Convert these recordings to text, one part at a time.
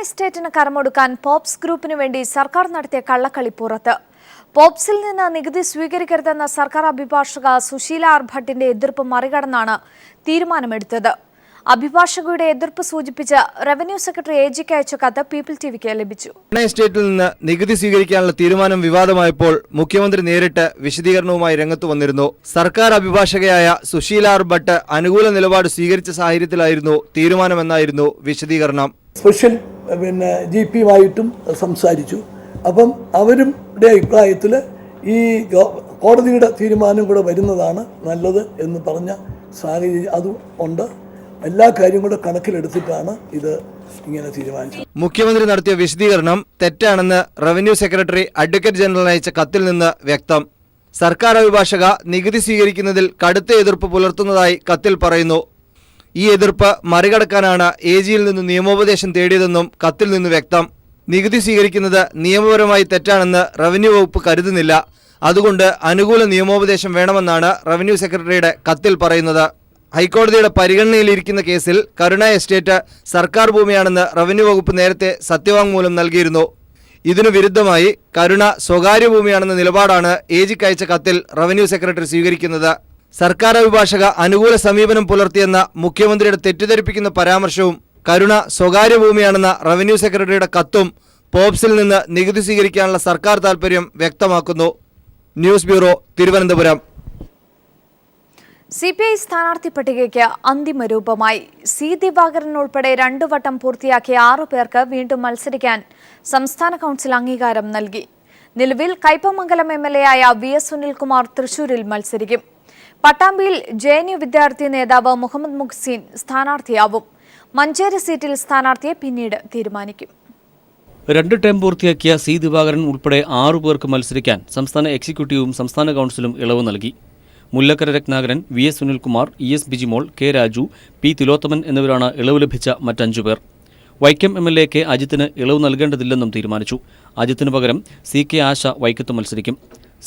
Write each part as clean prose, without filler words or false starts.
എസ്റ്റേറ്റിന് കരമൊടുക്കാൻ pops ഗ്രൂപ്പിനു വേണ്ടി സർക്കാർ നടത്തിയ കള്ളക്കളി പുറത്ത്. പോപ്സിൽ നിന്ന് നികുതി സ്വീകരിക്കരുതെന്ന സർക്കാർ അഭിഭാഷക സുശീല ആർ ഭട്ടിന്റെ എതിർപ്പ് മറികടന്നാണ് തീരുമാനമെടുത്തത്. അഭിഭാഷകയുടെ എതിർപ്പ് സൂചിപ്പിച്ച് റവന്യൂ സെക്രട്ടറി എജിക്ക് അയച്ച കത്ത് പീപ്പിൾ ടിവിക്ക് ലഭിച്ചു. എസ്റ്റേറ്റിൽ നിന്ന് നികുതി സ്വീകരിക്കാനുള്ള തീരുമാനം വിവാദമായപ്പോൾ മുഖ്യമന്ത്രി നേരിട്ട് വിശദീകരണവുമായി രംഗത്തു വന്നിരുന്നു. സർക്കാർ അഭിഭാഷകയായ സുശീല ആർ ഭട്ട് അനുകൂല നിലപാട് സ്വീകരിച്ച സാഹചര്യത്തിലായിരുന്നു തീരുമാനമെന്നായിരുന്നു വിശദീകരണം. സ്പെഷ്യൽ GP-യുമായിട്ടും സംസാരിച്ചു. അപ്പം അവരുടെ അഭിപ്രായത്തിൽ ഈ കോടതിയുടെ തീരുമാനം കൂടെ വരുന്നതാണ് നല്ലത് എന്ന് പറഞ്ഞ സാഹചര്യം അതും ഉണ്ട്. എല്ലാ കാര്യവും കൂടെ കണക്കിലെടുത്തിട്ടാണ് ഇത് ഇങ്ങനെ തീരുമാനിച്ചത്. മുഖ്യമന്ത്രി നടത്തിയ വിശദീകരണം തെറ്റാണെന്ന് റവന്യൂ സെക്രട്ടറി അഡ്വക്കേറ്റ് ജനറൽ അയച്ച കത്തിൽ നിന്ന് വ്യക്തം. സർക്കാർ അഭിഭാഷക നികുതി സ്വീകരിക്കുന്നതിൽ കടുത്ത എതിർപ്പ് പുലർത്തുന്നതായി കത്തിൽ പറയുന്നു. ഈ എതിർപ്പ് മറികടക്കാനാണ് AGയിൽ നിന്ന് നിയമോപദേശം തേടിയതെന്നും കത്തിൽ നിന്ന് വ്യക്തം. നികുതി സ്വീകരിക്കുന്നത് നിയമപരമായി തെറ്റാണെന്ന് റവന്യൂ വകുപ്പ് കരുതുന്നില്ല. അതുകൊണ്ട് അനുകൂല നിയമോപദേശം വേണമെന്നാണ് റവന്യൂ സെക്രട്ടറിയുടെ കത്തിൽ പറയുന്നത്. ഹൈക്കോടതിയുടെ പരിഗണനയിലിരിക്കുന്ന കേസിൽ കരുണ എസ്റ്റേറ്റ് സർക്കാർ ഭൂമിയാണെന്ന് റവന്യൂ വകുപ്പ് നേരത്തെ സത്യവാങ്മൂലം നൽകിയിരുന്നു. ഇതിനു വിരുദ്ധമായി കരുണ സ്വകാര്യ ഭൂമിയാണെന്ന നിലപാടാണ് AGക്ക് അയച്ച കത്തിൽ റവന്യൂ സെക്രട്ടറി സ്വീകരിക്കുന്നത്. സർക്കാർ അഭിഭാഷക അനുകൂല സമീപനം പുലർത്തിയെന്ന മുഖ്യമന്ത്രിയുടെ തെറ്റിദ്ധരിപ്പിക്കുന്ന പരാമർശവും കരുണ സ്വകാര്യ ഭൂമിയാണെന്ന റവന്യൂ സെക്രട്ടറിയുടെ കത്തും പോപ്സിൽ നിന്ന് നികുതി സ്വീകരിക്കാനുള്ള സർക്കാർ താൽപര്യം വ്യക്തമാക്കുന്നു. News bureau, Thiruvananthapuram. CPI സ്ഥാനാർത്ഥി പട്ടികയ്ക്ക് അന്തിമ രൂപമായി. C. ദിവാകരൻ ഉൾപ്പെടെ 2 വട്ടം പൂർത്തിയാക്കിയ 6 പേർക്ക് വീണ്ടും മത്സരിക്കാൻ സംസ്ഥാന കൗൺസിൽ അംഗീകാരം നൽകി. നിലവിൽ കയ്പമംഗലം MLA ആയ VS സുനിൽകുമാർ തൃശൂരിൽ മത്സരിക്കും. പട്ടാമ്പിയിൽ JNU വിദ്യാർത്ഥി നേതാവ് മുഹമ്മദ് മുഹ്സിൻ സ്ഥാനാർത്ഥിയാവും. മഞ്ചേരി സീറ്റിൽ സ്ഥാനാർത്ഥിയെ പിന്നീട് തീരുമാനിക്കും. 2 ടേം പൂർത്തിയാക്കിയ C. ദിവാകരൻ ഉൾപ്പെടെ 6 പേർക്ക് മത്സരിക്കാൻ സംസ്ഥാന എക്സിക്യൂട്ടീവും സംസ്ഥാന കൗൺസിലും ഇളവ് നൽകി. Mullakkara Ratnakaran, VS Sunilkumar, ES Bijimol, K. Raju, P. Thilothaman എന്നിവരാണ് ഇളവ് ലഭിച്ച മറ്റ് 5 പേർ. Vaikom MLA K. അജിത്തിന് ഇളവ് നൽകേണ്ടതില്ലെന്നും തീരുമാനിച്ചു. അജിത്തിന് പകരം CK ആശ വൈക്കത്ത് മത്സരിക്കും.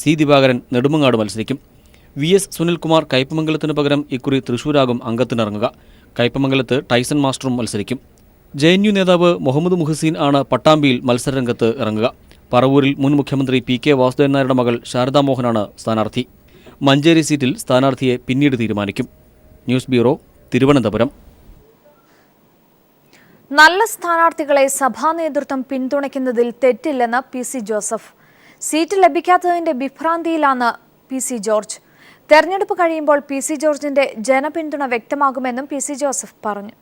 C. ദിവാകരൻ നെടുമങ്ങാട് മത്സരിക്കും. VS സുനിൽകുമാർ കയ്പമംഗലത്തിന് പകരം ഇക്കുറി തൃശൂരാകും അംഗത്തിനിറങ്ങുക. കയ്പമംഗലത്ത് ടൈസൺ മാസ്റ്ററും മത്സരിക്കും. JNU നേതാവ് മുഹമ്മദ് മുഹ്സിൻ ആണ് പട്ടാമ്പിയിൽ മത്സരരംഗത്ത് ഇറങ്ങുക. പറവൂരിൽ മുൻ മുഖ്യമന്ത്രി PK വാസുദേവൻ നായരുടെ മകൾ ശാരദാ മോഹനാണ് സ്ഥാനാർത്ഥി. മഞ്ചേരി സീറ്റിൽ സ്ഥാനാർത്ഥിയെ പിന്നീട് തീരുമാനിക്കും. News bureau, Thiruvananthapuram. നല്ല സ്ഥാനാർത്ഥികളെ സഭാ നേതൃത്വം പിന്തുണയ്ക്കുന്നതിൽ തെറ്റില്ലെന്ന് PC ജോസഫ്. സീറ്റ് ലഭിക്കാത്തതിന്റെ വിഭ്രാന്തിയിലാണ് PC ജോർജ്. തെരഞ്ഞെടുപ്പ് കഴിയുമ്പോൾ PC ജോർജിന്റെ ജനപിന്തുണ വ്യക്തമാകുമെന്നും PC ജോസഫ് പറഞ്ഞു.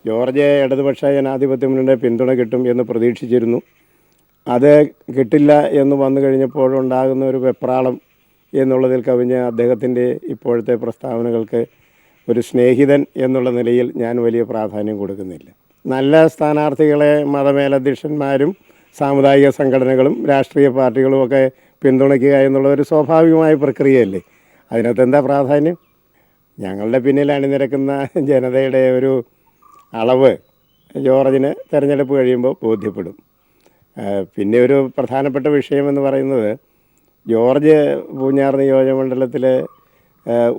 ജോർജ് ഇടതുപക്ഷ ജനാധിപത്യ മുന്നണിയുടെ പിന്തുണ കിട്ടും എന്ന് പ്രതീക്ഷിച്ചിരുന്നു. അത് കിട്ടില്ല എന്ന് വന്നു കഴിഞ്ഞപ്പോഴുണ്ടാകുന്ന ഒരു വെപ്രാളം എന്നുള്ളതിൽ കവിഞ്ഞ് അദ്ദേഹത്തിൻ്റെ ഇപ്പോഴത്തെ പ്രസ്താവനകൾക്ക് ഒരു സ്നേഹിതൻ എന്നുള്ള നിലയിൽ ഞാൻ വലിയ പ്രാധാന്യം കൊടുക്കുന്നില്ല. നല്ല സ്ഥാനാർത്ഥികളെ മതമേലധ്യക്ഷന്മാരും സാമുദായിക സംഘടനകളും രാഷ്ട്രീയ പാർട്ടികളും ഒക്കെ പിന്തുണയ്ക്കുക എന്നുള്ള ഒരു സ്വാഭാവികമായ പ്രക്രിയയല്ലേ. അതിനകത്ത് എന്താ പ്രാധാന്യം? ഞങ്ങളുടെ പിന്നിൽ അണിനിരക്കുന്ന ജനതയുടെ ഒരു അളവ് ജോർജിന് തെരഞ്ഞെടുപ്പ് കഴിയുമ്പോൾ ബോധ്യപ്പെടും. പിന്നെ ഒരു പ്രധാനപ്പെട്ട വിഷയമെന്ന് പറയുന്നത് ജോർജ് പൂഞ്ഞാർ നിയോജകമണ്ഡലത്തിലെ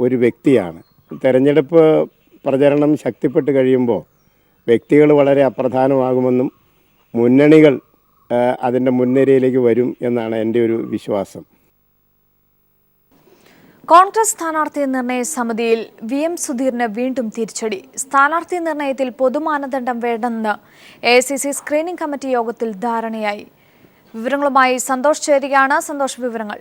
ഒരു വ്യക്തിയാണ്. തെരഞ്ഞെടുപ്പ് പ്രചരണം ശക്തിപ്പെട്ട് കഴിയുമ്പോൾ വ്യക്തികൾ വളരെ അപ്രധാനമാകുമെന്നും മുന്നണികൾ അതിൻ്റെ മുൻനിരയിലേക്ക് വരും എന്നാണ് എൻ്റെ ഒരു വിശ്വാസം. കോൺഗ്രസ് സ്ഥാനാർത്ഥി നിർണയ സമിതിയിൽ VM സുധീറിന് വീണ്ടും തിരിച്ചടി. സ്ഥാനാർത്ഥി നിർണയത്തിൽ പൊതുമാനദണ്ഡം വേണ്ടെന്ന് AICC സ്ക്രീനിംഗ് കമ്മിറ്റി യോഗത്തിൽ ധാരണയായി. വിവരങ്ങളുമായി സന്തോഷ് ചേരുകയാണ്. സന്തോഷ്, വിവരങ്ങൾ.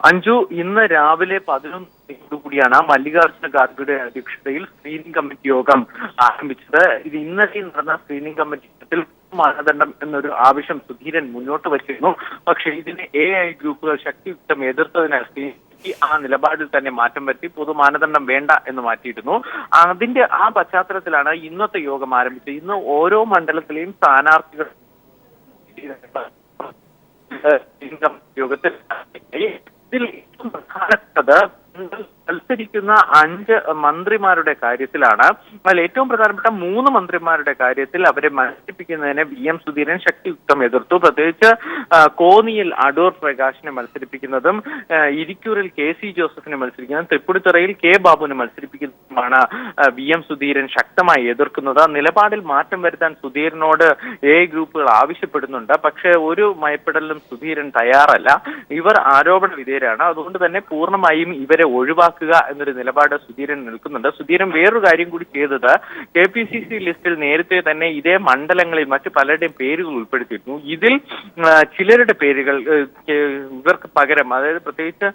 അഞ്ജു, ഇന്ന് രാവിലെ 11:00 മല്ലികാർജ്ജുന ഖാർഗെയുടെ അധ്യക്ഷതയിൽ സ്ക്രീനിംഗ് കമ്മിറ്റി യോഗം ആരംഭിച്ചത്. ഇത് ഇന്നലെ നടന്ന സ്ക്രീനിംഗ് കമ്മിറ്റി യോഗത്തിൽ മാനദണ്ഡം എന്നൊരു ആവശ്യം സുധീരൻ മുന്നോട്ട് വച്ചിരുന്നു. പക്ഷേ ഇതിനെ AI ഗ്രൂപ്പുകൾ ശക്തിയുക്തം എതിർത്തതിനാൽ ആ നിലപാടിൽ തന്നെ മാറ്റം വരുത്തി പൊതു മാനദണ്ഡം വേണ്ട എന്ന് മാറ്റിയിരുന്നു. അതിന്റെ ആ പശ്ചാത്തലത്തിലാണ് ഇന്നത്തെ യോഗം ആരംഭിച്ചത്. ഇന്ന് ഓരോ മണ്ഡലത്തിലെയും സ്ഥാനാർത്ഥികൾ യോഗത്തിൽ ഇതിൽ ഏറ്റവും പ്രധാനപ്പെട്ടത് മത്സരിക്കുന്ന 5 മന്ത്രിമാരുടെ കാര്യത്തിലാണ്. അതിൽ ഏറ്റവും പ്രധാനപ്പെട്ട 3 മന്ത്രിമാരുടെ കാര്യത്തിൽ അവരെ മത്സരിപ്പിക്കുന്നതിനെ VM സുധീരൻ ശക്തിയുക്തം എതിർത്തു. പ്രത്യേകിച്ച് കോന്നിയിൽ അടൂർ പ്രകാശിനെ മത്സരിപ്പിക്കുന്നതും ഇരിക്കൂറിൽ KC ജോസഫിനെ മത്സരിക്കുന്നതും തൃപ്പൂണിത്തുറയിൽ K ബാബുവിനെ മത്സരിപ്പിക്കുന്നതുമാണ് VM സുധീരൻ ശക്തമായി എതിർക്കുന്നത്. നിലപാടിൽ മാറ്റം വരുത്താൻ സുധീരനോട് ഗ്രൂപ്പുകൾ ആവശ്യപ്പെടുന്നുണ്ട്. പക്ഷേ ഒരു മയപ്പെടലിലും സുധീരൻ തയ്യാറല്ല. ഇവർ ആരോപണ വിധേയരാണ്. അതുകൊണ്ട് തന്നെ പൂർണ്ണമായും ഇവരെ ഒഴിവാക്കുക എന്നൊരു നിലപാട് സുധീരൻ നിൽക്കുന്നുണ്ട്. സുധീരൻ വേറൊരു കാര്യം കൂടി ചെയ്തത് KPCC ലിസ്റ്റിൽ നേരത്തെ തന്നെ ഇതേ മണ്ഡലങ്ങളിൽ മറ്റു പലരുടെയും പേരുകൾ ഉൾപ്പെടുത്തിയിരുന്നു. ഇതിൽ ചിലരുടെ പേരുകൾ ഇവർക്ക് പകരം, അതായത് പ്രത്യേകിച്ച്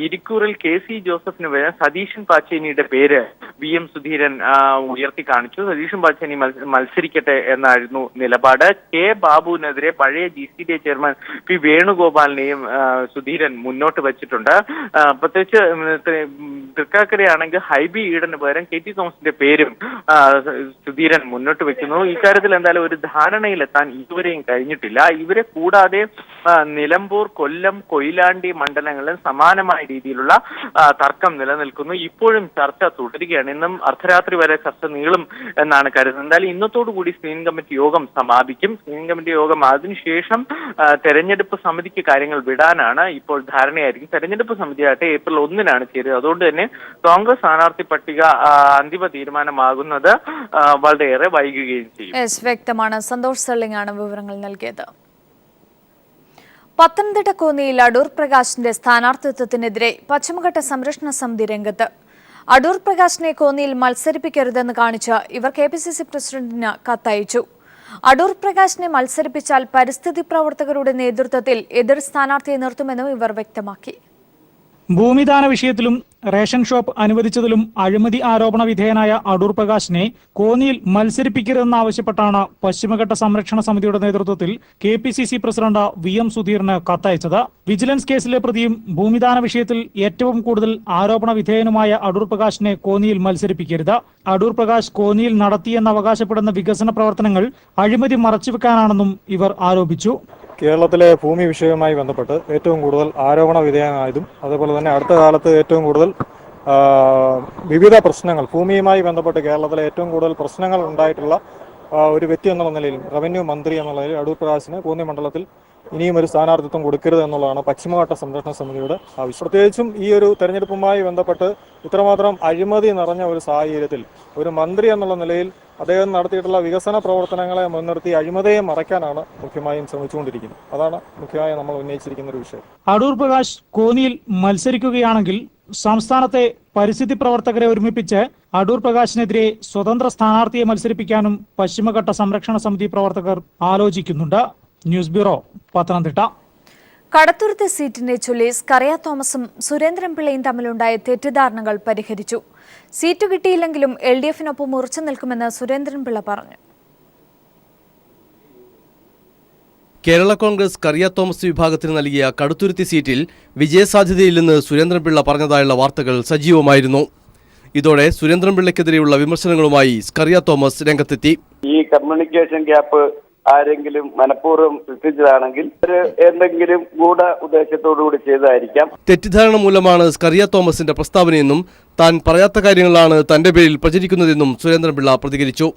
ഇരിക്കൂറിൽ KC ജോസഫിന് പകരം സതീശൻ പാച്ചേനിയുടെ പേര് VM സുധീരൻ ഉയർത്തി കാണിച്ചു. സതീശൻ പാച്ചേനി മത്സരിക്കട്ടെ എന്നായിരുന്നു നിലപാട്. K ബാബുവിനെതിരെ പഴയ GCDA ചെയർമാൻ P വേണുഗോപാലിനെയും സുധീരൻ മുന്നോട്ട് വെച്ചിട്ടുണ്ട്. പ്രത്യേകിച്ച് തൃക്കാക്കരയാണെങ്കിൽ ഹൈബി ഈഡന് പകരം KT തോമസിന്റെ പേരും സുധീരൻ മുന്നോട്ട് വെക്കുന്നു. ഇക്കാര്യത്തിൽ എന്തായാലും ഒരു ധാരണയിലെത്താൻ ഇതുവരെയും കഴിഞ്ഞിട്ടില്ല. ഇവരെ കൂടാതെ നിലമ്പൂർ, കൊല്ലം, കൊയിലാണ്ടി മണ്ഡലങ്ങളിൽ സമാനമായ രീതിയിലുള്ള തർക്കം നിലനിൽക്കുന്നു. ഇപ്പോഴും ചർച്ച തുടരുകയാണ്. ഇന്നും അർദ്ധരാത്രി വരെ ചർച്ച നീളും എന്നാണ് കരുതുന്നത്. എന്തായാലും ഇന്നത്തോടുകൂടി സ്ക്രീനിംഗ് കമ്മിറ്റി യോഗം സമാപിക്കും. സ്ക്രീനിംഗ് കമ്മിറ്റി യോഗം അതിനുശേഷം തെരഞ്ഞെടുപ്പ് സമിതിക്ക് കാര്യങ്ങൾ വിടാനാണ് ഇപ്പോൾ ധാരണയായിരിക്കും. തെരഞ്ഞെടുപ്പ് സമിതിയായിട്ട് ഏപ്രിൽ 1-നാണ് ചേരുക. അതുകൊണ്ട് തന്നെ കോൺഗ്രസ് സ്ഥാനാർത്ഥി പട്ടിക അന്തിമ തീരുമാനമാകുന്നത് വളരെയേറെ വൈകുകയും ചെയ്യും. വ്യക്തമാണ്. സന്തോഷ് സള്ളിങ്ങാണ് വിവരങ്ങൾ നൽകിയത്. പത്തനംതിട്ട കോന്നിയിൽ അടൂർ പ്രകാശിന്റെ സ്ഥാനാർത്ഥിത്വത്തിനെതിരെ പശ്ചിമഘട്ട സംരക്ഷണ സമിതി രംഗത്ത്. അടൂർ പ്രകാശിനെ കോന്നിയിൽ മത്സരിപ്പിക്കരുതെന്ന് കാണിച്ച് ഇവർ KPCC പ്രസിഡന്റിന് കത്തയച്ചു. അടൂർ പ്രകാശിനെ മത്സരിപ്പിച്ചാൽ പരിസ്ഥിതി പ്രവർത്തകരുടെ നേതൃത്വത്തിൽ എതിർ സ്ഥാനാർത്ഥിയെ നിർത്തുമെന്നും ഇവർ വ്യക്തമാക്കി. ഭൂമിദാന വിഷയത്തിലും റേഷൻ ഷോപ്പ് അനുവദിച്ചതിലും അഴിമതി ആരോപണ വിധേയനായ അടൂർ പ്രകാശിനെ കോന്നിയിൽ മത്സരിപ്പിക്കരുതെന്നാവശ്യപ്പെട്ടാണ് പശ്ചിമഘട്ട സംരക്ഷണ സമിതിയുടെ നേതൃത്വത്തിൽ KPCC പ്രസിഡന്റ് VM സുധീറിന് കത്തയച്ചത്. വിജിലൻസ് കേസിലെ പ്രതിയും ഭൂമിദാന വിഷയത്തിൽ ഏറ്റവും കൂടുതൽ ആരോപണ വിധേയനുമായ അടൂർ പ്രകാശിനെ കോന്നിയിൽ മത്സരിപ്പിക്കരുത്. അടൂർ പ്രകാശ് കോന്നിയിൽ നടത്തിയെന്ന് അവകാശപ്പെടുന്ന വികസന പ്രവർത്തനങ്ങൾ അഴിമതി മറച്ചുവെക്കാനാണെന്നും ഇവർ ആരോപിച്ചു. കേരളത്തിലെ ഭൂമി വിഷയവുമായി ബന്ധപ്പെട്ട് ഏറ്റവും കൂടുതൽ ആരോപണ വിധേയമായതും അതുപോലെ തന്നെ അടുത്ത കാലത്ത് ഏറ്റവും കൂടുതൽ വിവിധ പ്രശ്നങ്ങൾ ഭൂമിയുമായി ബന്ധപ്പെട്ട് കേരളത്തിലെ ഏറ്റവും കൂടുതൽ പ്രശ്നങ്ങൾ ഉണ്ടായിട്ടുള്ള ഒരു വ്യക്തി എന്നുള്ള നിലയിൽ റവന്യൂ മന്ത്രി എന്നുള്ള നിലയിൽ അടൂർ പ്രകാശിന് കോന്നി മണ്ഡലത്തിൽ ഇനിയും ഒരു സ്ഥാനാർത്ഥിത്വം കൊടുക്കരുത് എന്നുള്ളതാണ് പശ്ചിമഘട്ട സംരക്ഷണ സമിതിയുടെ ആവശ്യം. പ്രത്യേകിച്ചും ഈ ഒരു തെരഞ്ഞെടുപ്പുമായി ബന്ധപ്പെട്ട് ഇത്രമാത്രം അഴിമതി നിറഞ്ഞ ഒരു സാഹചര്യത്തിൽ ഒരു മന്ത്രി എന്നുള്ള നിലയിൽ അദ്ദേഹം നടത്തിയിട്ടുള്ള വികസന പ്രവർത്തനങ്ങളെ മുൻനിർത്തി അഴിമതിയെ മറയ്ക്കാനാണ് മുഖ്യമായും ശ്രമിച്ചുകൊണ്ടിരിക്കുന്നത്. അതാണ് മുഖ്യമായും നമ്മൾ ഉന്നയിച്ചിരിക്കുന്ന ഒരു വിഷയം. അടൂർ പ്രകാശ് കോന്നിയിൽ മത്സരിക്കുകയാണെങ്കിൽ സംസ്ഥാനത്തെ പരിസ്ഥിതി പ്രവർത്തകരെ ഒരുമിപ്പിച്ച് അടൂർ പ്രകാശിനെതിരെ സ്വതന്ത്ര സ്ഥാനാർത്ഥിയെ മത്സരിപ്പിക്കാനും പശ്ചിമഘട്ട സംരക്ഷണ സമിതി പ്രവർത്തകർ ആലോചിക്കുന്നുണ്ട്. News bureau, Pathanamthitta. കടത്തുരുത്ത് സീറ്റിനെ ചൊല്ലി സ്കറിയ തോമസും സുരേന്ദ്രൻപിള്ളയും തമ്മിലുണ്ടായ തെറ്റിദ്ധാരണകൾ പരിഹരിച്ചു. സീറ്റ് കിട്ടിയില്ലെങ്കിലും LDF-നൊപ്പം ഉറച്ചു നിൽക്കുമെന്ന് സുരേന്ദ്രൻപിള്ള പറഞ്ഞു. കേരള കോൺഗ്രസ് സ്കറിയ തോമസ് വിഭാഗത്തിന് നൽകിയ കടുത്തുരുത്തി സീറ്റിൽ വിജയസാധ്യതയില്ലെന്ന് സുരേന്ദ്രൻപിള്ള പറഞ്ഞതായുള്ള വാർത്തകൾ സജീവമായിരുന്നു. ഇതോടെ സുരേന്ദ്രൻപിള്ളയ്ക്കെതിരെയുള്ള വിമർശനങ്ങളുമായി സ്കറിയ തോമസ് രംഗത്തെത്തി. ഈ കമ്മ്യൂണിക്കേഷൻ ഗ്യാപ്പ് ആരെങ്കിലും മനഃപൂർവ്വം സൃഷ്ടിച്ചതാണെങ്കിൽ എന്തെങ്കിലും ഗൂഢ ഉദ്ദേശത്തോടുകൂടി ചെയ്തതായിരിക്കാം. തെറ്റിദ്ധാരണ മൂലമാണ് സ്കറിയ തോമസിന്റെ പ്രസ്താവനയെന്നും താൻ പറയാത്ത കാര്യങ്ങളാണ് തന്റെ പേരിൽ പ്രചരിക്കുന്നതെന്നും സുരേന്ദ്രൻപിള്ള പ്രതികരിച്ചു.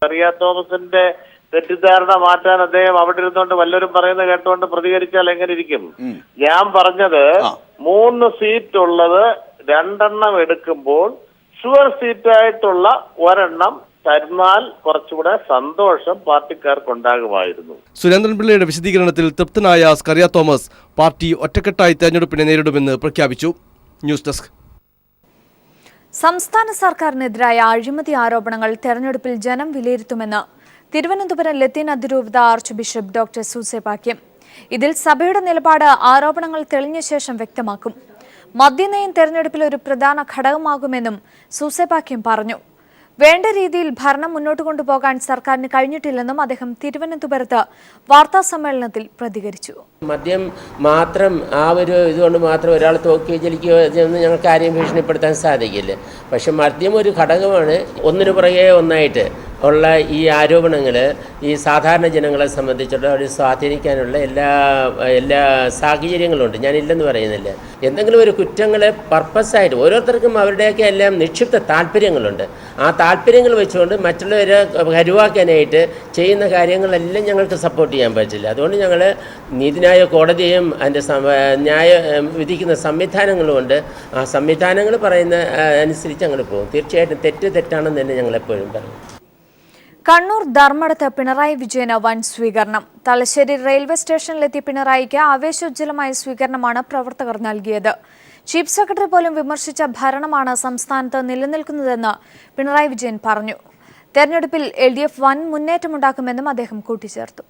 സ്കറിയ തോമസിന്റെ തെറ്റിദ്ധാരണ മാറ്റാൻ അദ്ദേഹം അവിടെ ഇരുന്നുകൊണ്ട് വല്ലവരും പറയുന്നത് കേട്ടുകൊണ്ട് പ്രതികരിച്ചാൽ എങ്ങനെ ഇരിക്കും? ഞാൻ പറഞ്ഞത് 3 സീറ്റ് ഉള്ളത് 2 എടുക്കുമ്പോൾ ഷുവർ സീറ്റായിട്ടുള്ള 1 തരുന്നാൽ കുറച്ചുകൂടെ സന്തോഷം പാർട്ടിക്കാർക്കുണ്ടാകുമായിരുന്നു. സുരേന്ദ്രൻപിള്ളയുടെ വിശദീകരണത്തിൽ തൃപ്തനായ സ്കറിയ തോമസ് പാർട്ടി ഒറ്റക്കെട്ടായി തെരഞ്ഞെടുപ്പിനെ നേരിടുമെന്ന് പ്രഖ്യാപിച്ചു. News desk. സംസ്ഥാന സർക്കാരിനെതിരായ അഴിമതി ആരോപണങ്ങൾ തെരഞ്ഞെടുപ്പിൽ ജനം വിലയിരുത്തുമെന്ന് തിരുവനന്തപുരം ലത്തീൻ അതിരൂപത ആർച്ച് ബിഷപ്പ് ഡോക്ടർ സൂസേപാക്യം. ഇതിൽ സഭയുടെ നിലപാട് ആരോപണങ്ങൾ തെളിഞ്ഞ ശേഷം വ്യക്തമാക്കും. മദ്യനയം തെരഞ്ഞെടുപ്പിൽ ഒരു പ്രധാന ഘടകമാകുമെന്നും സൂസേപാക്യം പറഞ്ഞു. വേണ്ട രീതിയിൽ ഭരണം മുന്നോട്ട് കൊണ്ടുപോകാൻ സർക്കാരിന് കഴിഞ്ഞിട്ടില്ലെന്നും അദ്ദേഹം തിരുവനന്തപുരത്ത് വാർത്താ സമ്മേളനത്തിൽ പ്രതികരിച്ചു. മദ്യം മാത്രം ആ ഒരു ഇതുകൊണ്ട് മാത്രം ഒരാൾ തോക്കുകയോ ജലിക്കുകയോ എന്ന് ഞങ്ങൾക്ക് ആരെയും ഭീഷണിപ്പെടുത്താൻ സാധിക്കില്ല. പക്ഷെ മദ്യം ഒരു ഘടകമാണ്, ഒന്നിനു പുറകെ ഒന്നായിട്ട്. ഉള്ള ഈ ആരോപണങ്ങൾ ഈ സാധാരണ ജനങ്ങളെ സംബന്ധിച്ചുള്ള ഒരു സ്വാധീനിക്കാനുള്ള എല്ലാ സാഹചര്യങ്ങളുണ്ട്. ഞാനില്ലെന്ന് പറയുന്നില്ല. എന്തെങ്കിലും ഒരു കുറ്റങ്ങൾ പർപ്പസായിട്ട് ഓരോരുത്തർക്കും അവരുടെയൊക്കെ എല്ലാം നിക്ഷിപ്ത താല്പര്യങ്ങളുണ്ട്. ആ താല്പര്യങ്ങൾ വെച്ചുകൊണ്ട് മറ്റുള്ളവരെ കരുവാക്കാനായിട്ട് ചെയ്യുന്ന കാര്യങ്ങളെല്ലാം ഞങ്ങൾക്ക് സപ്പോർട്ട് ചെയ്യാൻ പറ്റില്ല. അതുകൊണ്ട് ഞങ്ങൾ നീതിന്യായ കോടതിയും അതിൻ്റെ ന്യായ വിധിക്കുന്ന സംവിധാനങ്ങളുമുണ്ട്. ആ സംവിധാനങ്ങൾ പറയുന്ന അനുസരിച്ച് ഞങ്ങൾ പോകും. തീർച്ചയായിട്ടും തെറ്റാണെന്ന് തന്നെ ഞങ്ങളെപ്പോഴും പറയും. കണ്ണൂർ ധർമ്മടത്ത് പിണറായി വിജയന് വൻ സ്വീകരണം. തലശ്ശേരി റെയിൽവേ സ്റ്റേഷനിലെത്തിയ പിണറായിക്ക് ആവേശോജ്വലമായ സ്വീകരണമാണ് പ്രവർത്തകർ നൽകിയത്. ചീഫ് സെക്രട്ടറി പോലും വിമർശിച്ച ഭരണമാണ് സംസ്ഥാനത്ത് നിലനിൽക്കുന്നതെന്ന് പിണറായി വിജയൻ പറഞ്ഞു. തെരഞ്ഞെടുപ്പിൽ LDF വൻ മുന്നേറ്റമുണ്ടാക്കുമെന്നും അദ്ദേഹം കൂട്ടിച്ചേർത്തു.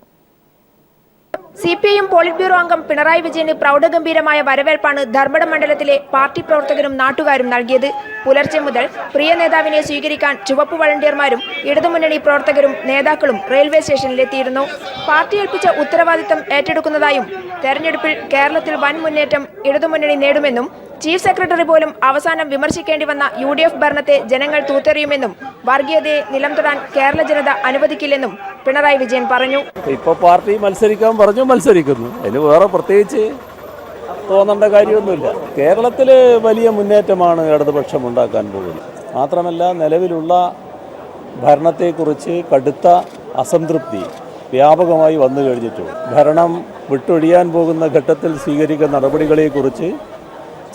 CPIM പോളിറ്റ് ബ്യൂറോ അംഗം പിണറായി വിജയന് പ്രൗഢഗംഭീരമായ വരവേൽപ്പാണ് ധർമ്മടം മണ്ഡലത്തിലെ പാർട്ടി പ്രവർത്തകരും നാട്ടുകാരും നൽകിയത്. പുലർച്ചെ മുതൽ പ്രിയ നേതാവിനെ സ്വീകരിക്കാൻ ചുവപ്പ് വളണ്ടിയർമാരും ഇടതുമുന്നണി പ്രവർത്തകരും നേതാക്കളും റെയിൽവേ സ്റ്റേഷനിലെത്തിയിരുന്നു. പാർട്ടി ഏൽപ്പിച്ച ഉത്തരവാദിത്തം ഏറ്റെടുക്കുന്നതായും തെരഞ്ഞെടുപ്പിൽ കേരളത്തിൽ വൻ മുന്നേറ്റം ഇടതുമുന്നണി നേടുമെന്നും ചീഫ് സെക്രട്ടറി പോലും അവസാനം വിമർശിക്കേണ്ടി വന്ന UDF ഭരണത്തെ ജനങ്ങൾ തൂത്തെറിയുമെന്നും വർഗീയതയെ നിലം തൊടാൻ കേരള ജനത അനുവദിക്കില്ലെന്നും പിണറായി വിജയൻ പറഞ്ഞു. ഇപ്പോൾ പാർട്ടി മത്സരിക്കാൻ പറഞ്ഞു, മത്സരിക്കുന്നു. അതിന് വേറെ പ്രത്യേകിച്ച് തോന്നേണ്ട കാര്യമൊന്നുമില്ല. കേരളത്തിൽ വലിയ മുന്നേറ്റമാണ് ഇടതുപക്ഷം ഉണ്ടാക്കാൻ പോകുന്നത്. മാത്രമല്ല, നിലവിലുള്ള ഭരണത്തെക്കുറിച്ച് കടുത്ത അസംതൃപ്തി വ്യാപകമായി വന്നു കഴിഞ്ഞിട്ടുണ്ട്. ഭരണം വിട്ടൊഴിയാൻ പോകുന്ന ഘട്ടത്തിൽ സ്വീകരിക്കുന്ന നടപടികളെക്കുറിച്ച്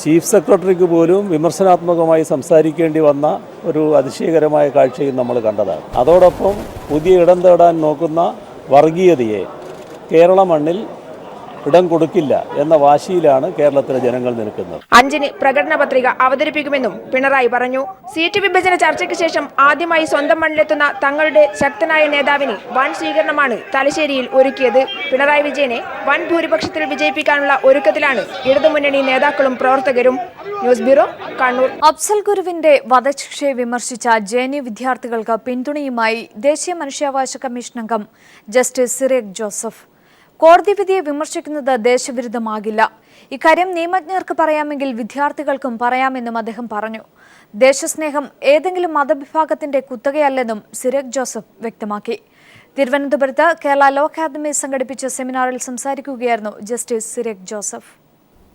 ചീഫ് സെക്രട്ടറിക്ക് പോലും വിമർശനാത്മകമായി സംസാരിക്കേണ്ടി വന്ന ഒരു അതിശയകരമായ കാഴ്ചയും നമ്മൾ കണ്ടതാണ്. അതോടൊപ്പം പുതിയ ഇടം തേടാൻ നോക്കുന്ന വർഗീയതയെ കേരള മണ്ണിൽ ഇടം കൊടുക്കില്ല എന്ന വാശിയിലാണ് കേരളത്തിലെ ജനങ്ങൾ നിൽക്കുന്നത്. 5-ന് പ്രകടന പത്രിക അവതരിപ്പിക്കുമെന്നും പിണറായി പറഞ്ഞു. സീറ്റ് വിഭജന ചർച്ചയ്ക്ക് ശേഷം ആദ്യമായി സ്വന്തം മണ്ണിലെത്തുന്ന തങ്ങളുടെ ശക്തനായ നേതാവിന് വൻ സ്വീകരണമാണ് തലശ്ശേരിയിൽ ഒരുക്കിയത്. പിണറായി വിജയനെ വൻ ഭൂരിപക്ഷത്തിൽ വിജയിപ്പിക്കാനുള്ള ഒരുക്കത്തിലാണ് ഇടതുമുന്നണി നേതാക്കളും പ്രവർത്തകരും. News bureau, Kannur. അഫ്സൽ ഗുരുവിന്റെ വധശിക്ഷയെ വിമർശിച്ച JNU വിദ്യാർത്ഥികൾക്ക് പിന്തുണയുമായി ദേശീയ മനുഷ്യാവകാശ കമ്മീഷൻ അംഗം ജസ്റ്റിസ് സിറിയക് ജോസഫ്. കോടതി വിധിയെ വിമർശിക്കുന്നത് ദേശവിരുദ്ധമാകില്ല. ഇക്കാര്യം നിയമജ്ഞർക്ക് പറയാമെങ്കിൽ വിദ്യാർത്ഥികൾക്കും പറയാമെന്നും അദ്ദേഹം പറഞ്ഞു. ദേശസ്നേഹം ഏതെങ്കിലും മതവിഭാഗത്തിന്റെ കുത്തകയല്ലെന്നും സിറിയക് ജോസഫ് വ്യക്തമാക്കി. തിരുവനന്തപുരത്ത് കേരള ലോ അക്കാദമി സംഘടിപ്പിച്ച സെമിനാറിൽ സംസാരിക്കുകയായിരുന്നു justice Cyriac Joseph.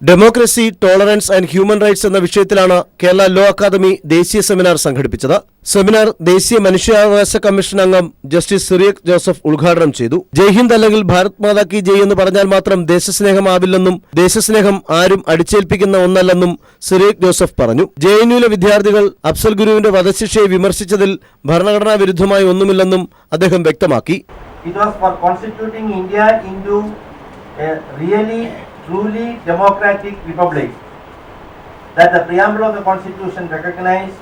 Democracy, tolerance and human rights എന്ന വിഷയത്തിലാണ് കേരള ലോ അക്കാദമി ദേശീയ സെമിനാർ സംഘടിപ്പിച്ചത്. സെമിനാർ ദേശീയ മനുഷ്യാവകാശ കമ്മീഷൻ അംഗം ജസ്റ്റിസ് സിറിയക് ജോസഫ് ഉദ്ഘാടനം ചെയ്തു. ജയ് ഹിന്ദ് അല്ലെങ്കിൽ ഭാരത് മാതാ കി ജയ് എന്ന് പറഞ്ഞാൽ മാത്രം ദേശസ്നേഹമാവില്ലെന്നും ദേശസ്നേഹം ആരും അടിച്ചേൽപ്പിക്കുന്ന ഒന്നല്ലെന്നും സിറിയക് ജോസഫ് പറഞ്ഞു. JNUവിലെ വിദ്യാർത്ഥികൾ അഫ്സൽ ഗുരുവിന്റെ വധശിക്ഷയെ വിമർശിച്ചതിൽ ഭരണഘടനാ വിരുദ്ധമായി ഒന്നുമില്ലെന്നും അദ്ദേഹം വ്യക്തമാക്കി. Truly democratic republic, that the preamble of the Constitution recognized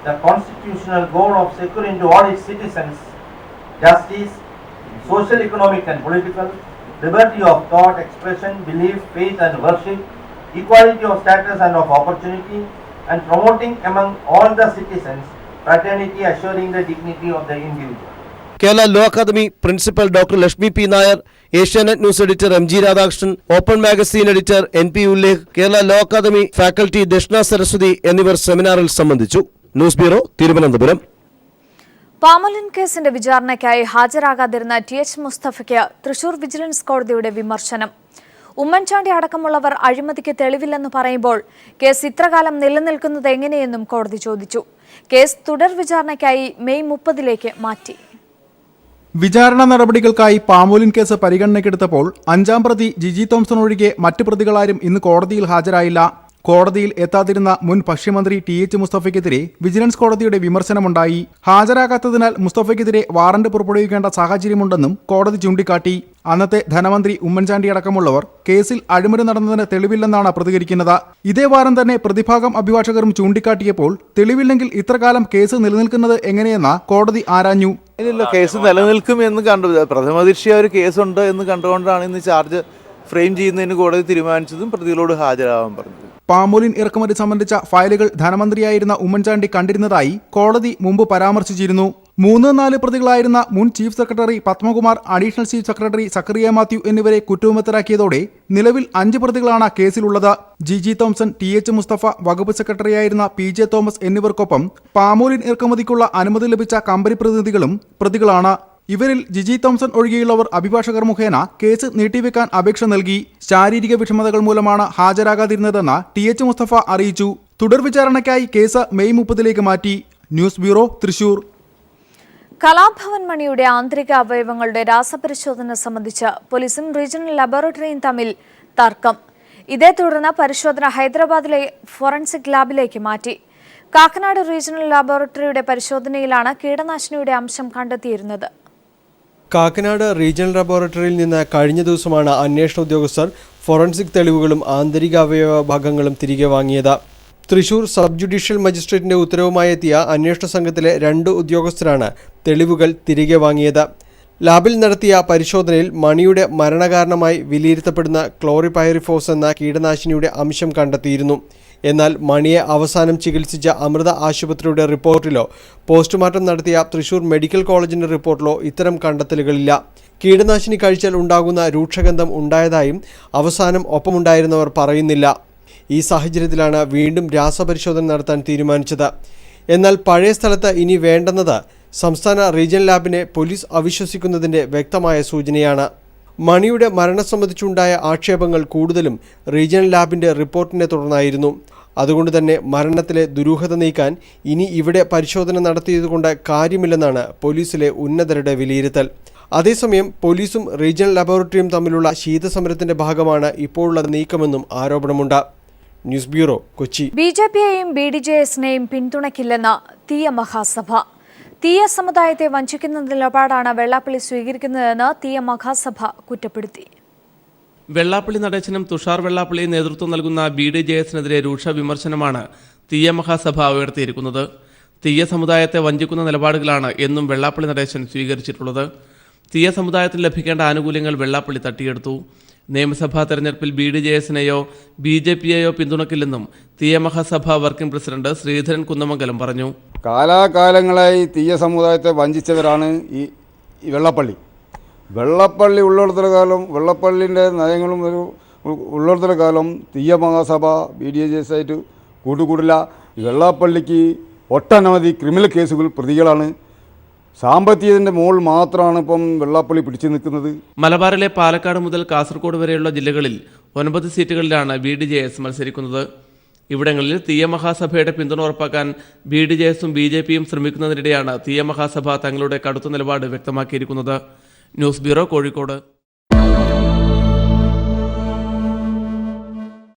the constitutional goal of securing to all its citizens justice, social, economic and political, liberty of thought, expression, belief, faith and worship, equality of status and of opportunity, and promoting among all the citizens fraternity, assuring the dignity of the individual. Kerala law academy principal doctor Lakshmi P. Nair, Asianet news editor MG Radhakrishnan, open magazine editor NP Ullekh, Kerala law academy faculty Dakshina Saraswathi എന്നിവർ സെമിനാറിൽ സംബന്ധിച്ചു. News bureau, Thiruvananthapuram. Palmolein കേസിന്റെ വിചാരണയ്ക്കായി ഹാജരാകാതിരുന്ന TH മുസ്തഫയ്ക്ക് Thrissur vigilance കോടതിയുടെ വിമർശനം. ഉമ്മൻചാണ്ടി അടക്കമുള്ളവർ അഴിമതിക്ക് തെളിവില്ലെന്ന് പറയുമ്പോൾ case ഇത്രകാലം നിലനിൽക്കുന്നത് എങ്ങനെയെന്നും കോടതി ചോദിച്ചു. കേസ് തുടർ വിചാരണയ്ക്കായി മെയ് 30 മാറ്റി. വിചാരണ നടപടികൾക്കായി പാമോലിൻ കേസ് പരിഗണനയ്ക്കെടുത്തപ്പോൾ 5-ാം പ്രതി ജിജി തോംസൺ ഒഴികെ മറ്റ് പ്രതികളാരും ഇന്ന് കോടതിയിൽ ഹാജരായില്ല. കോടതിയിൽ എത്താതിരുന്ന മുൻ ഭക്ഷ്യമന്ത്രി TH മുസ്തഫയ്ക്കെതിരെ വിജിലൻസ് കോടതിയുടെ വിമർശനമുണ്ടായി. ഹാജരാകാത്തതിനാൽ മുസ്തഫയ്ക്കെതിരെ വാറന്റ് പുറപ്പെടുവിക്കേണ്ട സാഹചര്യമുണ്ടെന്നും കോടതി ചൂണ്ടിക്കാട്ടി. അന്നത്തെ ധനമന്ത്രി ഉമ്മൻചാണ്ടി അടക്കമുള്ളവർ കേസിൽ അഴിമതി നടന്നതിന് തെളിവില്ലെന്നാണ് പ്രതികരിക്കുന്നത്. ഇതേ വാരം തന്നെ പ്രതിഭാഗം അഭിഭാഷകരും ചൂണ്ടിക്കാട്ടിയപ്പോൾ തെളിവില്ലെങ്കിൽ ഇത്രകാലം കേസ് നിലനിൽക്കുന്നത് എങ്ങനെയെന്ന് കോടതി ആരാഞ്ഞു. കേസ് നിലനിൽക്കും എന്ന് കണ്ടു, പ്രഥമദൃഷ്ട്യാ ഒരു കേസുണ്ട് എന്ന് കണ്ടുകൊണ്ടാണ് ഇന്ന് ചാർജ് ഫ്രെയിം ചെയ്യുന്നതിന് കോടതി തീരുമാനിച്ചതും പ്രതികളോട് ഹാജരാവാൻ പറഞ്ഞത്. പാമോലിൻ ഇറക്കുമതി സംബന്ധിച്ച ഫയലുകൾ ധനമന്ത്രിയായിരുന്ന ഉമ്മൻചാണ്ടി കണ്ടിരുന്നതായി കോടതി മുമ്പ് പരാമർശിച്ചിരുന്നു. 3-4 പ്രതികളായിരുന്ന മുൻ chief secretary Padmakumar, additional chief secretary Zacharia Mathew എന്നിവരെ കുറ്റവിമുക്തരാക്കിയതോടെ നിലവിൽ 5 പ്രതികളാണ് കേസിലുള്ളത്. ജിജി തോംസൺ, TH മുസ്തഫ, വകുപ്പ് സെക്രട്ടറിയായിരുന്ന PJ തോമസ് എന്നിവർക്കൊപ്പം പാമോലിൻ ഇറക്കുമതിക്കുള്ള അനുമതി ലഭിച്ച കമ്പനി പ്രതിനിധികളും പ്രതികളാണ്. ഇവരിൽ ജിജി തോംസൺ ഒഴികെയുള്ളവർ അഭിഭാഷകർ മുഖേന കേസ് നീട്ടിവെക്കാൻ അപേക്ഷ നൽകി. ശാരീരിക വിഷമതകൾ മൂലമാണ് ഹാജരാകാതിരുന്നതെന്ന് TH മുസ്തഫ അറിയിച്ചു. തുടർ വിചാരണയ്ക്കായി കേസ് മെയ് 30 മാറ്റി. News bureau, Thrissur. കലാഭവൻ മണിയുടെ ആന്തരിക അവയവങ്ങളുടെ രാസപരിശോധന സംബന്ധിച്ച് പോലീസും റീജിയണൽ ലബോറട്ടറിയും തമ്മിൽ തർക്കം. ഇതേ തുടർന്ന് പരിശോധന ഹൈദരാബാദിലെ ഫോറൻസിക് ലാബിലേക്ക് മാറ്റി. കാക്കനാട് റീജിയണൽ ലബോറട്ടറിയുടെ പരിശോധനയിലാണ് കീടനാശിനിയുടെ അംശം കണ്ടെത്തിയിരുന്നത്. കാക്കനാട് റീജിയണൽ ലബോറട്ടറിയിൽ നിന്ന് കഴിഞ്ഞ ദിവസമാണ് അന്വേഷണ ഉദ്യോഗസ്ഥർ ഫോറൻസിക് തെളിവുകളും ആന്തരിക അവയവ ഭാഗങ്ങളും തിരികെ വാങ്ങിയത്. തൃശൂർ സബ് ജുഡീഷ്യൽ മജിസ്ട്രേറ്റിന്റെ ഉത്തരവുമായി എത്തിയ അന്വേഷണ സംഘത്തിലെ 2 ഉദ്യോഗസ്ഥരാണ് തെളിവുകൾ തിരികെ വാങ്ങിയത്. ലാബിൽ നടത്തിയ പരിശോധനയിൽ മണിയുടെ മരണകാരണമായി വിലയിരുത്തപ്പെടുന്ന ക്ലോറിപൈറിഫോസ് എന്ന കീടനാശിനിയുടെ അംശം കണ്ടെത്തിയിരുന്നു. എന്നാൽ മണിയെ അവസാനം ചികിത്സിച്ച അമൃത ആശുപത്രിയുടെ റിപ്പോർട്ടിലോ പോസ്റ്റ്മോർട്ടം നടത്തിയ തൃശൂർ മെഡിക്കൽ കോളേജിന്റെ റിപ്പോർട്ടിലോ ഇത്തരം കണ്ടെത്തലുകളില്ല. കീടനാശിനി കഴിച്ചാൽ ഉണ്ടാകുന്ന രൂക്ഷഗന്ധം ഉണ്ടായതായും അവസാനം ഒപ്പമുണ്ടായിരുന്നവർ പറയുന്നില്ല. ഈ സാഹചര്യത്തിലാണ് വീണ്ടും രാസപരിശോധന നടത്താൻ തീരുമാനിച്ചത്. എന്നാൽ പഴയ സ്ഥലത്ത് ഇനി വേണ്ടെന്നത് സംസ്ഥാന റീജിയണൽ ലാബിനെ പോലീസ് അവിശ്വസിക്കുന്നതിൻ്റെ വ്യക്തമായ സൂചനയാണ്. മണിയുടെ മരണം സംബന്ധിച്ചുണ്ടായ ആക്ഷേപങ്ങൾ കൂടുതലും റീജിയണൽ ലാബിൻ്റെ റിപ്പോർട്ടിനെ തുടർന്നായിരുന്നു. അതുകൊണ്ട് തന്നെ മരണത്തിലെ ദുരൂഹത നീക്കാൻ ഇനി ഇവിടെ പരിശോധന നടത്തിയതുകൊണ്ട് കാര്യമില്ലെന്നാണ് പോലീസിലെ ഉന്നതരുടെ വിലയിരുത്തൽ. അതേസമയം പോലീസും റീജിയണൽ ലബോറട്ടറിയും തമ്മിലുള്ള ശീതസമരത്തിന്റെ ഭാഗമാണ് ഇപ്പോഴുള്ള നീക്കമെന്നും ആരോപണമുണ്ട്. News bureau, Kochi. BJPയെയും BDJSനെയും പിന്തുണയ്ക്കില്ലെന്ന് തീയ മഹാസഭ. തീയ സമുദായത്തെ വഞ്ചിക്കുന്ന നിലപാടാണ് വെള്ളാപ്പള്ളി സ്വീകരിക്കുന്നതെന്ന് തീയ മഹാസഭ കുറ്റപ്പെടുത്തി. വെള്ളാപ്പള്ളി നടേശനും തുഷാർ വെള്ളാപ്പള്ളി നേതൃത്വം നൽകുന്ന BDJSനെതിരെ രൂക്ഷ വിമർശനമാണ് തീയ മഹാസഭ ഉയർത്തിയിരിക്കുന്നത്. തീയ സമുദായത്തെ വഞ്ചിക്കുന്ന നിലപാടുകളാണ് എന്നും വെള്ളാപ്പള്ളി നടേശൻ സ്വീകരിച്ചിട്ടുള്ളത്. തീയ സമുദായത്തിന് ലഭിക്കേണ്ട ആനുകൂല്യങ്ങൾ വെള്ളാപ്പള്ളി തട്ടിയെടുത്തു. നിയമസഭാ തെരഞ്ഞെടുപ്പിൽ BDJSനെയോ BJPയെയോ പിന്തുണയ്ക്കില്ലെന്നും തീയ മഹാസഭ വർക്കിംഗ് പ്രസിഡന്റ് ശ്രീധരൻ കുന്നമംഗലം പറഞ്ഞു. കാലാകാലങ്ങളായി തീയ സമുദായത്തെ വഞ്ചിച്ചവരാണ് ഈ വെള്ളപ്പള്ളി ഉള്ളിടത്തോളം കാലം, വെള്ളപ്പള്ളിൻ്റെ നയങ്ങളും ഉള്ളിടത്തോളം കാലം തീയ മഹാസഭ BDJS ആയിട്ട് കൂട്ടുകൂടില്ല. വെള്ളാപ്പള്ളിക്ക് ഒട്ടനവധി ക്രിമിനൽ കേസുകൾ പ്രതികളാണ്. സാമ്പത്തികത്തിൻ്റെ മുകളിൽ മാത്രമാണ് ഇപ്പം വെള്ളാപ്പള്ളി പിടിച്ചു നിൽക്കുന്നത്. മലബാറിലെ പാലക്കാട് മുതൽ കാസർഗോഡ് വരെയുള്ള ജില്ലകളിൽ 9 സീറ്റുകളിലാണ് BDJS മത്സരിക്കുന്നത്. ഇവിടങ്ങളിൽ തീയ മഹാസഭയുടെ പിന്തുണ ഉറപ്പാക്കാൻ BDJSും BJPയും ശ്രമിക്കുന്നതിനിടെയാണ് തീയ മഹാസഭ തങ്ങളുടെ കടുത്ത നിലപാട് വ്യക്തമാക്കിയിരിക്കുന്നത്. News bureau, Kozhikode.